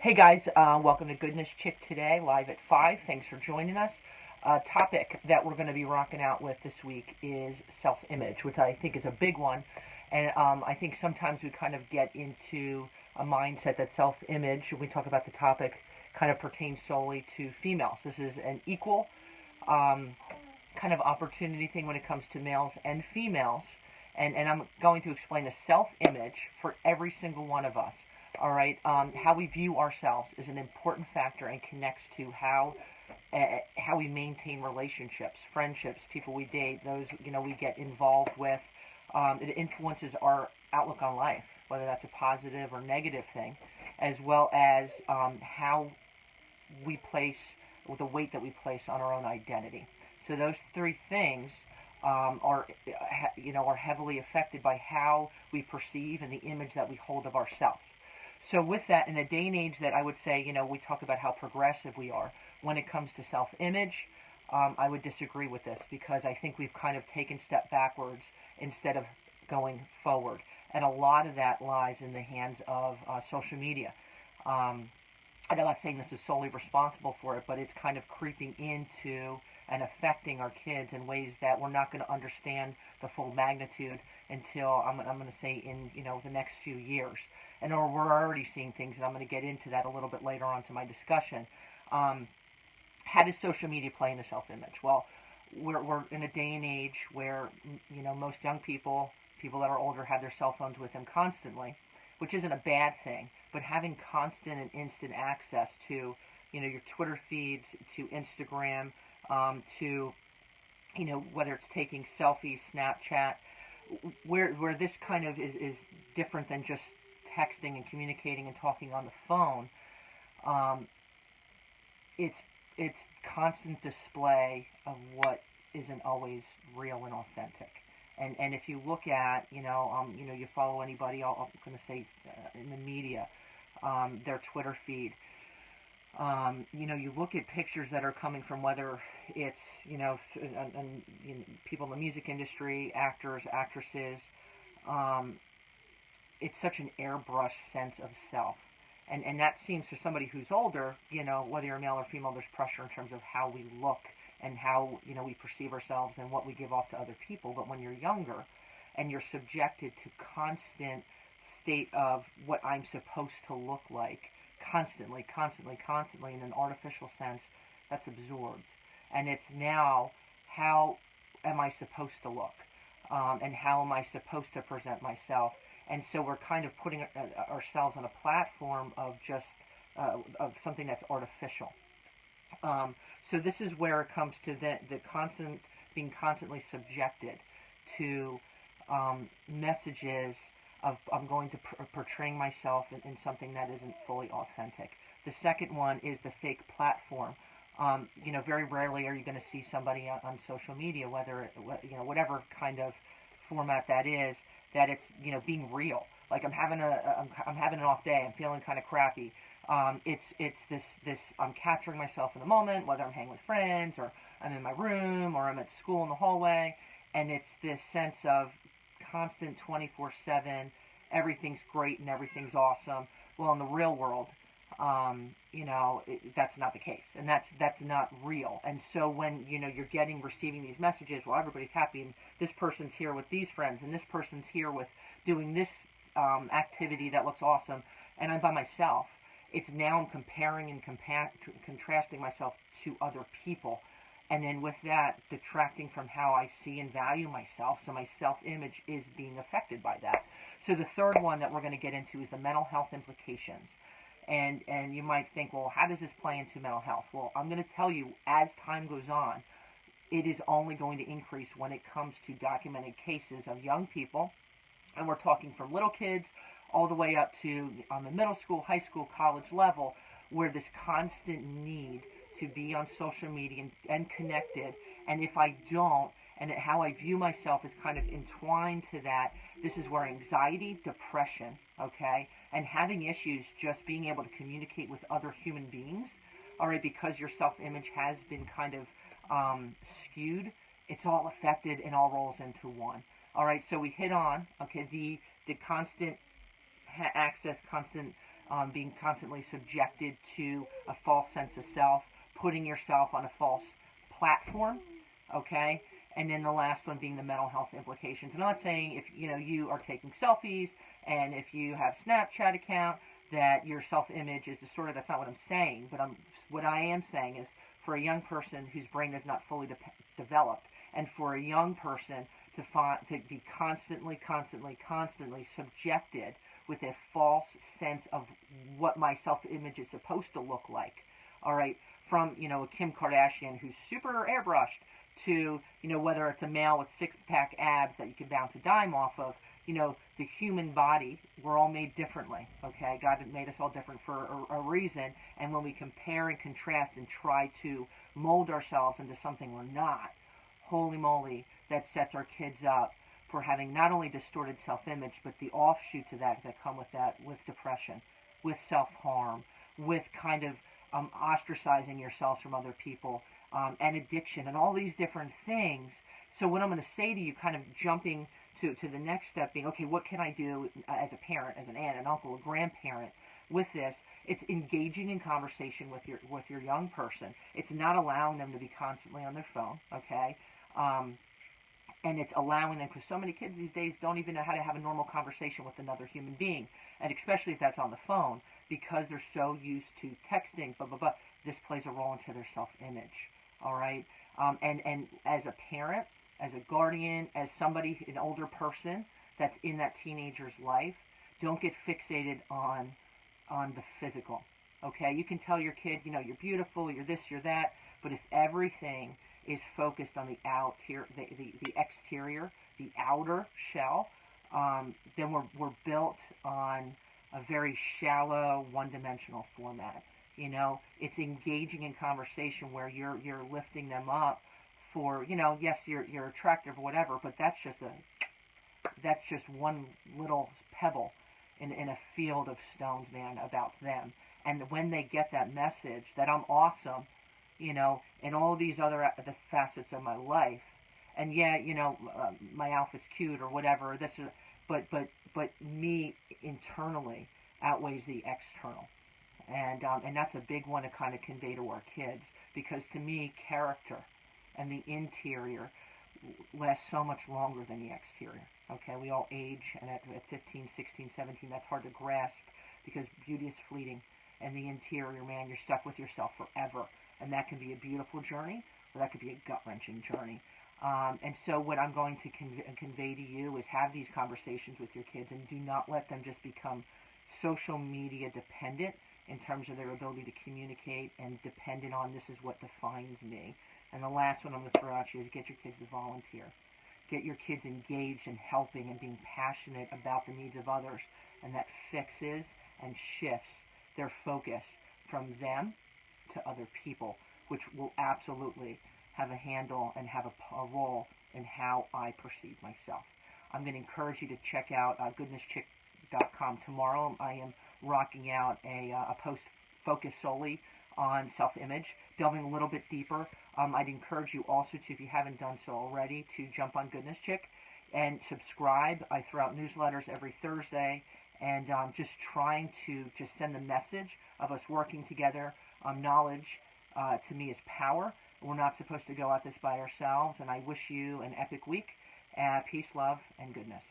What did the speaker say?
Hey guys, welcome to Goodness Chick today, live at 5. Thanks for joining us. Topic that we're going to be rocking out with this week is self-image, which I think is a big one. And I think sometimes we kind of get into a mindset that self-image, when we talk about the topic, kind of pertains solely to females. This is an equal um, kind of opportunity thing when it comes to males and females. And I'm going to explain the self-image for every single one of us. All right, how we view ourselves is an important factor and connects to how we maintain relationships, friendships, people we date, those we get involved with. It influences our outlook on life, whether that's a positive or negative thing, as well as how we place, the weight that we place on our own identity. So those three things are heavily affected by how we perceive and the image that we hold of ourselves. So with that, in a day and age that I would say, we talk about how progressive we are when it comes to self-image, I would disagree with this because I think we've kind of taken a step backwards instead of going forward. And a lot of that lies in the hands of social media. And I'm not saying this is solely responsible for it, but it's kind of creeping into and affecting our kids in ways that we're not going to understand the full magnitude until I'm going to say in the next few years. And or we're already seeing things, and I'm going to get into that a little bit later on to my discussion. How does social media play into self-image? Well, we're in a day and age where most young people that are older, have their cell phones with them constantly, which isn't a bad thing. But having constant and instant access to your Twitter feeds, to Instagram, to whether it's taking selfies, Snapchat, where this kind of is different than just texting and communicating and talking on the phone. It's constant display of what isn't always real and authentic. And if you look at you follow anybody, I'm going to say in the media, their Twitter feed. You look at pictures that are coming from whether it's people in the music industry, actors, actresses. It's such an airbrushed sense of self. And that seems for somebody who's older, whether you're male or female, there's pressure in terms of how we look and how, we perceive ourselves and what we give off to other people. But when you're younger and you're subjected to constant state of what I'm supposed to look like, constantly in an artificial sense, that's absorbed. And it's now, how am I supposed to look? And how am I supposed to present myself? And so we're kind of putting ourselves on a platform of just of something that's artificial. So this is where it comes to the constant being constantly subjected to messages of I'm going to portraying myself in something that isn't fully authentic. The second one is the fake platform. Very rarely are you going to see somebody on social media, whether whatever kind of format that is, that it's being real. Like I'm having an off day. I'm feeling kind of crappy. It's this I'm capturing myself in the moment, whether I'm hanging with friends or I'm in my room or I'm at school in the hallway, and it's this sense of constant 24/7. Everything's great and everything's awesome. Well, in the real world, that's not the case, and that's not real. And so when you're receiving these messages, well, everybody's happy, and this person's here with these friends, and this person's here with doing this activity that looks awesome, and I'm by myself. It's now I'm comparing and contrasting myself to other people, and then with that, detracting from how I see and value myself. So my self-image is being affected by that. So the third one that we're going to get into is the mental health implications. And you might think, well, how does this play into mental health? Well, I'm going to tell you, as time goes on, it is only going to increase when it comes to documented cases of young people. And we're talking from little kids all the way up to on the middle school, high school, college level, where this constant need to be on social media and connected. And if I don't, and how I view myself is kind of entwined to that, this is where anxiety, depression, okay, and having issues just being able to communicate with other human beings, all right, because your self-image has been kind of skewed, it's all affected and all rolls into one. All right, so we hit on, okay, the constant access, constant being constantly subjected to a false sense of self, putting yourself on a false platform, okay? And then the last one being the mental health implications. And I'm not saying if you are taking selfies and if you have Snapchat account that your self-image is distorted. That's not what I'm saying. But what I am saying is for a young person whose brain is not fully developed, and for a young person to be constantly subjected with a false sense of what my self-image is supposed to look like. All right, from a Kim Kardashian who's super airbrushed to whether it's a male with six-pack abs that you can bounce a dime off of. The human body, we're all made differently, okay? God made us all different for a reason, and when we compare and contrast and try to mold ourselves into something we're not, holy moly, that sets our kids up for having not only distorted self-image, but the offshoots of that come with that, with depression, with self-harm, with kind of ostracizing yourselves from other people, and addiction, and all these different things. So what I'm going to say to you, kind of jumping to the next step being, okay, what can I do as a parent, as an aunt, an uncle, a grandparent with this? It's engaging in conversation with your young person. It's not allowing them to be constantly on their phone, okay? And it's allowing them, because so many kids these days don't even know how to have a normal conversation with another human being, and especially if that's on the phone, because they're so used to texting, blah, blah, blah. This plays a role into their self-image, all right? And as a parent, as a guardian, as somebody, an older person that's in that teenager's life, don't get fixated on the physical, okay? You can tell your kid, you're beautiful, you're this, you're that, but if everything is focused on the exterior, the outer shell, then we're built on a very shallow, one-dimensional format. It's engaging in conversation where you're lifting them up for, yes, you're attractive or whatever, but that's just one little pebble in a field of stones, man, about them. And when they get that message that I'm awesome, and all these other the facets of my life, and yeah, my outfit's cute or whatever, but me internally outweighs the external. And that's a big one to kind of convey to our kids, because to me, character and the interior lasts so much longer than the exterior. Okay, we all age, and at 15, 16, 17, that's hard to grasp because beauty is fleeting. And the interior, man, you're stuck with yourself forever. And that can be a beautiful journey, or that could be a gut-wrenching journey. And so what I'm going to convey to you is have these conversations with your kids, and do not let them just become social media dependent in terms of their ability to communicate and dependent on this is what defines me. And the last one I'm going to throw out to you is get your kids to volunteer. Get your kids engaged in helping and being passionate about the needs of others. And that fixes and shifts their focus from them to other people, which will absolutely have a handle and have a role in how I perceive myself. I'm going to encourage you to check out goodnesschick.com tomorrow. I am rocking out a post focused solely on self-image, delving a little bit deeper. I'd encourage you also to, if you haven't done so already, to jump on Goodness Chick and subscribe. I throw out newsletters every Thursday, and just trying to just send the message of us working together. Knowledge to me is power. We're not supposed to go at this by ourselves, and I wish you an epic week. Peace, love, and goodness.